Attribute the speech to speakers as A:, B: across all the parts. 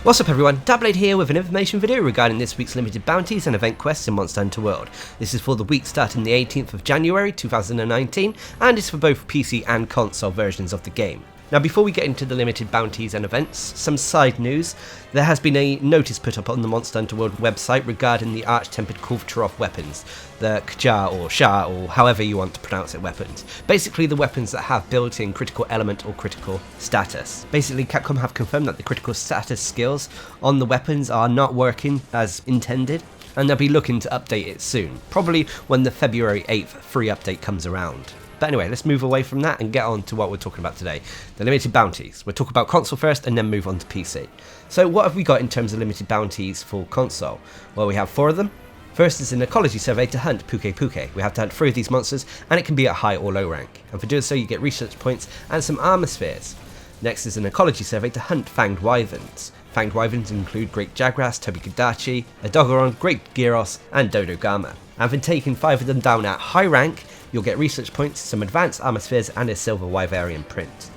A: What's up everyone, Darcblade here with an information video regarding this week's limited bounties and event quests in Monster Hunter World. This is for the week starting the 18th of January 2019 and is for both PC and console versions of the game. Now before we get into the limited bounties and events, some side news. There has been a notice put up on the Monster Hunter World website regarding the Arch-Tempered Kulvturov weapons, the Kja or Sha or however you want to pronounce it weapons. Basically the weapons that have built-in critical element or critical status. Basically Capcom have confirmed that the critical status skills on the weapons are not working as intended, and they'll be looking to update it soon, probably when the February 8th free update comes around. But anyway, let's move away from that and get on to what we're talking about today, the limited bounties. We'll talk about console first and then move on to PC. So what have we got in terms of limited bounties for console? Well, we have 4 of them. First is an ecology survey to hunt Puke Puke. We have to hunt 3 of these monsters and it can be at high or low rank. And for doing so you get research points and some armor spheres. Next is an ecology survey to hunt Fanged Wyverns. Fanged Wyverns include Great Jagras, Tobikadachi, Adogaron, Great Gyros and Dodogama. And for taking 5 of them down at high rank, you'll get research points, some advanced armor spheres and a silver Wyverian print.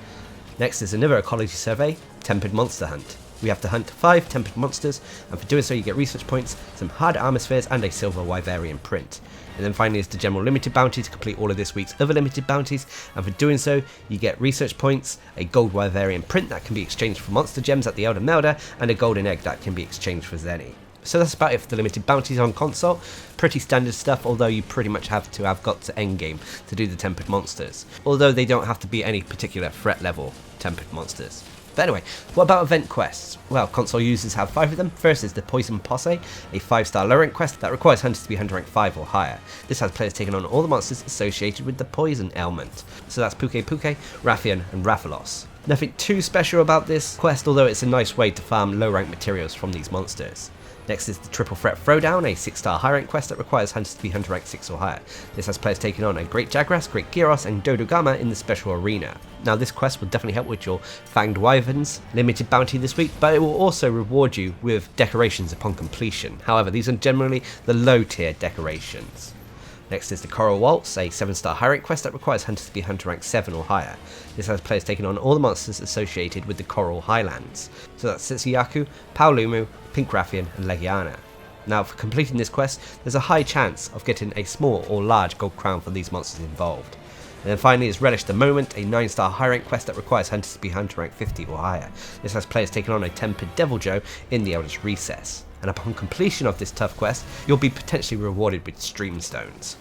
A: Next is another ecology survey, Tempered Monster Hunt. We have to hunt 5 tempered monsters, and for doing so you get research points, some hard armor spheres and a silver Wyverian print. And then finally is the general limited bounty to complete all of this week's other limited bounties, and for doing so you get research points, a gold Wyverian print that can be exchanged for monster gems at the Elder Melder, and a golden egg that can be exchanged for Zenny. So that's about it for the limited bounties on console. Pretty standard stuff, although you pretty much have to have got to endgame to do the tempered monsters. Although they don't have to be any particular threat level tempered monsters. But anyway, what about event quests? Well, console users have 5 of them. First is the Poison Posse, a 5-star low rank quest that requires hunters to be hunter rank 5 or higher. This has players taking on all the monsters associated with the poison ailment. So that's Puke Puke, Rathian and Rathalos. Nothing too special about this quest, although it's a nice way to farm low rank materials from these monsters. Next is the Triple Threat Throwdown, a 6-star high rank quest that requires hunters to be hunter rank 6 or higher. This has players taking on a Great Jagras, Great Gyros and Dodogama in the special arena. Now this quest will definitely help with your Fanged Wyverns limited bounty this week, but it will also reward you with decorations upon completion. However, these are generally the low tier decorations. Next is the Coral Waltz, a 7-star high rank quest that requires hunters to be hunter rank 7 or higher. This has players taking on all the monsters associated with the Coral Highlands. So that's Setsuyaku, Paolumu, Pink Rathian and Legiana. Now for completing this quest, there's a high chance of getting a small or large gold crown for these monsters involved. And then finally is Relish the Moment, a 9-star high rank quest that requires hunters to be hunter rank 50 or higher. This has players taking on a Tempered Devil Joe in the Elder's Recess. And upon completion of this tough quest, you'll be potentially rewarded with Stream Stones.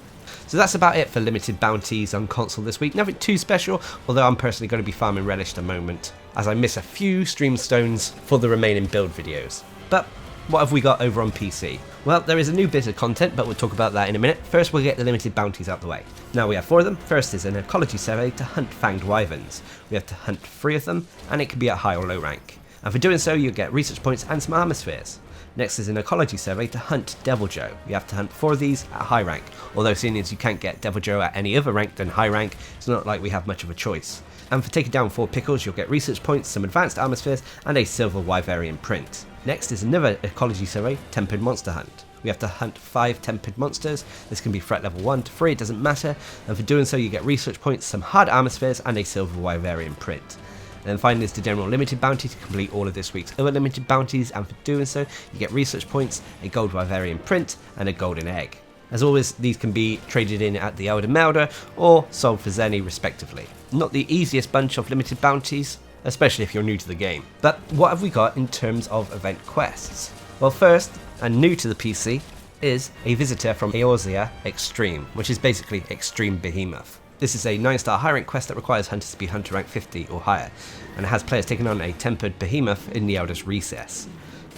A: So that's about it for limited bounties on console this week. Nothing too special, although I'm personally going to be farming Relish the Moment, as I miss a few Stream Stones for the remaining build videos. But what have we got over on PC? Well, there is a new bit of content, but we'll talk about that in a minute. First, we'll get the limited bounties out the way. Now we have 4 of them. First is an ecology survey to hunt Fanged Wyverns. We have to hunt 3 of them, and it can be at high or low rank. And for doing so, you'll get research points and some armor spheres. Next is an ecology survey to hunt Devil Joe. You have to hunt 4 of these at high rank, although seeing as you can't get Devil Joe at any other rank than high rank, it's not like we have much of a choice. And for taking down 4 pickles, you'll get research points, some advanced armor spheres, and a silver Wyverian print. Next is another ecology survey, Tempered Monster Hunt. We have to hunt 5 tempered monsters. This can be threat level 1 to 3, it doesn't matter. And for doing so, you get research points, some hard armor spheres, and a silver Wyverian print. And then finally is the general limited bounty to complete all of this week's other limited bounties, and for doing so you get research points, a gold Wyverian print and a golden egg. As always, these can be traded in at the Elder Melder or sold for Zenny respectively. Not the easiest bunch of limited bounties, especially if you're new to the game. But what have we got in terms of event quests? Well, first, and new to the PC, is a visitor from Eorzea Extreme, which is basically Extreme Behemoth. This is a 9-star high rank quest that requires hunters to be hunter rank 50 or higher, and it has players taking on a Tempered Behemoth in the Elder's Recess.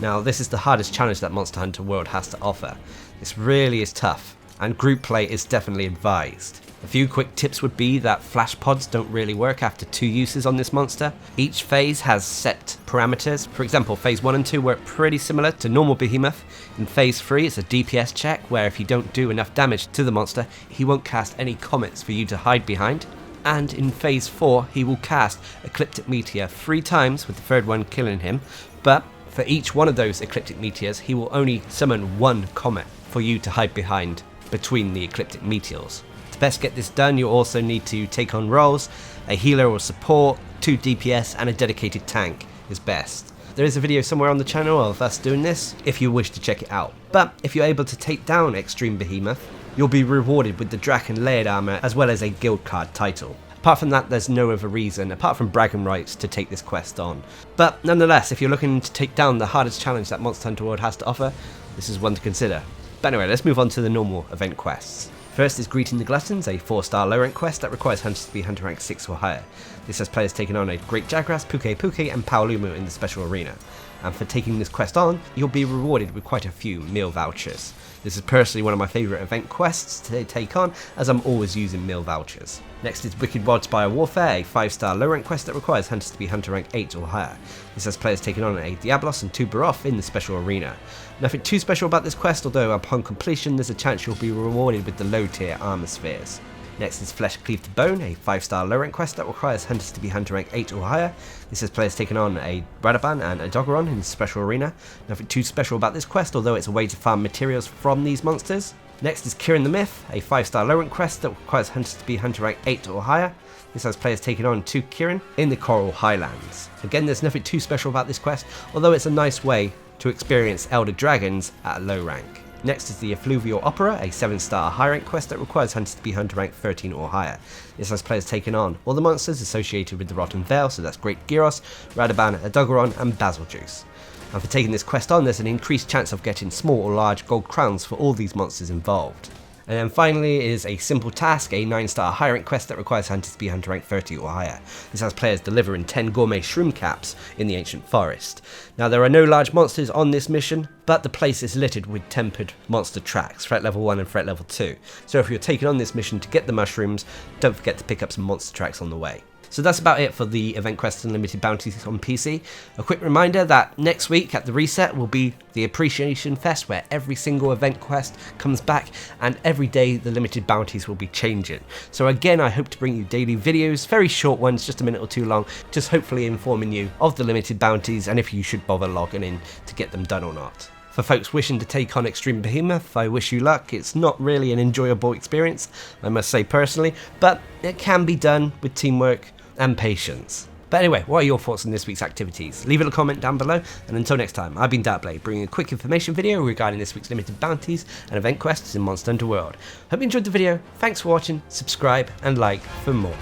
A: Now this is the hardest challenge that Monster Hunter World has to offer. This really is tough, and group play is definitely advised. A few quick tips would be that flash pods don't really work after 2 uses on this monster. Each phase has set parameters. For example, phase 1 and 2 work pretty similar to normal Behemoth. In phase 3 it's a DPS check, where if you don't do enough damage to the monster, he won't cast any comets for you to hide behind. And in phase 4 he will cast Ecliptic Meteor 3 times, with the 3rd one killing him, but for each one of those Ecliptic Meteors he will only summon 1 comet for you to hide behind between the Ecliptic Meteors. To best get this done, you'll also need to take on roles. A healer or support, 2 DPS and a dedicated tank is best. There is a video somewhere on the channel of us doing this, if you wish to check it out. But if you're able to take down Extreme Behemoth, you'll be rewarded with the Draken Layered Armour as well as a guild card title. Apart from that, there's no other reason, apart from bragging rights, to take this quest on. But nonetheless, if you're looking to take down the hardest challenge that Monster Hunter World has to offer, this is one to consider. But anyway, let's move on to the normal event quests. First is Greeting the Gluttons, a 4-star low rank quest that requires hunters to be hunter rank 6 or higher. This has players taking on a Great Jagras, Puke and Paolumu in the special arena. And for taking this quest on, you'll be rewarded with quite a few meal vouchers. This is personally one of my favourite event quests to take on, as I'm always using meal vouchers. Next is Wicked Wildspire Warfare, a 5-star low rank quest that requires hunters to be hunter rank 8 or higher. This has players taking on a Diablos and 2 Baroth in the special arena. Nothing too special about this quest, although upon completion there's a chance you'll be rewarded with the low tier armor spheres. Next is Flesh Cleave to Bone, a 5-star low rank quest that requires hunters to be hunter rank 8 or higher. This has players taking on a Radaban and a Doggeron in the special arena. Nothing too special about this quest, although it's a way to farm materials from these monsters. Next is Kirin the Myth, a 5-star low rank quest that requires hunters to be hunter rank 8 or higher. This has players taking on 2 Kirin in the Coral Highlands. Again, there's nothing too special about this quest, although it's a nice way to experience Elder Dragons at a low rank. Next is the Effluvial Opera, a 7-star high rank quest that requires hunters to be hunter rank 13 or higher. This has players taking on all the monsters associated with the Rotten Vale, so that's Great Gyros, Radaban, Doggeron and Basiljuice. And for taking this quest on, there's an increased chance of getting small or large gold crowns for all these monsters involved. And then finally is a Simple Task, a 9-star high rank quest that requires hunters to be hunter rank 30 or higher. This has players delivering 10 gourmet shroom caps in the ancient forest. Now there are no large monsters on this mission, but the place is littered with tempered monster tracks, threat level 1 and threat level 2. So if you're taking on this mission to get the mushrooms, don't forget to pick up some monster tracks on the way. So that's about it for the event quests and limited bounties on PC. A quick reminder that next week at the reset will be the Appreciation Fest, where every single event quest comes back and every day the limited bounties will be changing. So again, I hope to bring you daily videos, very short ones, just a minute or two long, just hopefully informing you of the limited bounties and if you should bother logging in to get them done or not. For folks wishing to take on Extreme Behemoth, I wish you luck. It's not really an enjoyable experience, I must say personally, but it can be done with teamwork and patience. But anyway, what are your thoughts on this week's activities? Leave it a comment down below, and until next time, I've been Darcblade, bringing a quick information video regarding this week's limited bounties and event quests in Monster Hunter World. Hope you enjoyed the video, thanks for watching, subscribe and like for more.